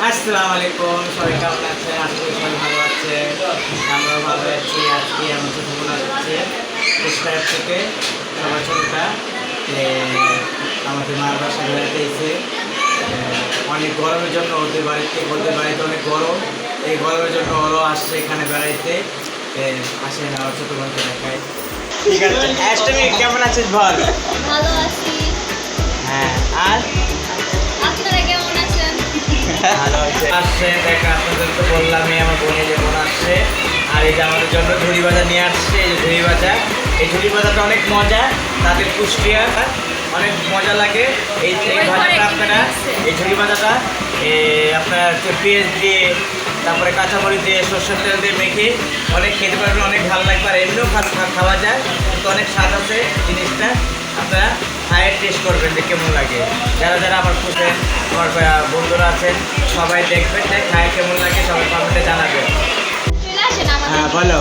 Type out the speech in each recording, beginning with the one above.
আসসালামু আলাইকুম, সবাই কেমন আছেন? আশা করি সবাই ভালো আছে। আমরাও ভালো আছি। আজকে আমার ছোটো বোন আসছে স্কোয়ার থেকে সবার ছোটটা আমাদের মার বাসা বেড়াতে এসে অনেক গরমের জন্য ওদের বাড়িতে অনেক গরম। এই গরমের জন্য ওরও আসছে এখানে বেড়াইতে। আসেন আমার ছোটো বোনকে দেখায়। ঠিক আছে, অ্যাস্টমি কেমন আছিস বল? ভালো আছি। হ্যাঁ, আর আপনারা কেমন আছেন? ভালো আছে। আসছে দেখা, আপনাদের তো বললামই আমার বোনের যে বোন আসছে। আর এই যে আমাদের জন্য ঝুড়ি ভাজা নিয়ে আসছে। এই যে ঝুড়ি ভাজা, এই ঝুড়ি ভাজাটা অনেক মজা, তাদের কুষ্টিয়ার অনেক মজা লাগে। এই ভাজাটা আপনারা, এই ঝুড়ি ভাজাটা আপনার পেঁয়াজ দিয়ে, তারপরে কাঁচামরিচ দিয়ে, সর্ষের তেল দিয়ে মেখে অনেক খেতে পারবেন, অনেক ভালো লাগবে। আর এমনিও খাওয়া যায়, কিন্তু অনেক স্বাদ আছে জিনিসটা। আপনারা খায়ের টেস্ট করবেন যে কেমন লাগে। যারা যারা আমার খুঁজে আমার বন্ধুরা আছেন সবাই দেখবেন যে খায় কেমন লাগে, সবাই কমেন্টে জানাবেন। চলে আসেন আমাদের। হ্যাঁ বলো।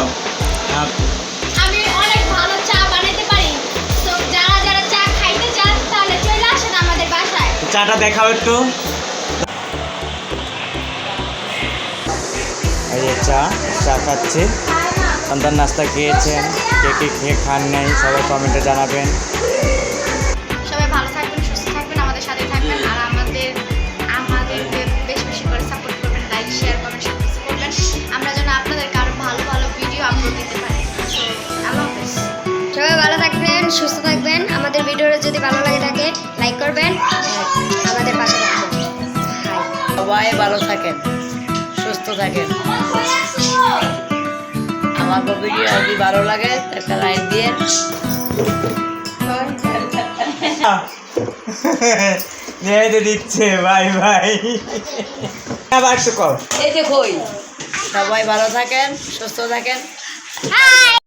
আমি অনেক ভালো চা বানাতে পারি। তো যারা যারা চা খাইতে চান তাহলে চলে আসেন আমাদের বাসায়। চাটা দেখাও একটু। এই যে চা খাচ্ছে। সন্তান নাস্তা খেয়েছেন, কে কে খেয়ে খান নাই সবাই কমেন্টে জানাবেন। সবাই ভালো থাকবেন, সুস্থ থাকবেন, আমাদের সাথে থাকবেন। আর আমাদেরকে বেশি বেশি করে সাপোর্ট করবেন, লাইক শেয়ার করবেন, সব কিছু করবেন। আমরা যেন আপনাদেরকে আরো ভালো ভালো ভিডিও আপলোড দিতে পারি। আল্লাহ হাফেজ। সবাই ভালো থাকবেন, সুস্থ থাকবেন। আমাদের ভিডিওটা যদি ভালো লাগে থাকে লাইক করবেন, আমাদের পাশে থাকবেন। সবাই ভালো থাকেন, সুস্থ থাকেন। আমাকে ভিডিও যদি ভালো লাগে একটা লাইক দিয়ে দিচ্ছে। Bye bye. আবার একটু কর। এই যে কই সবাই ভালো থাকেন, সুস্থ থাকেন। হাই।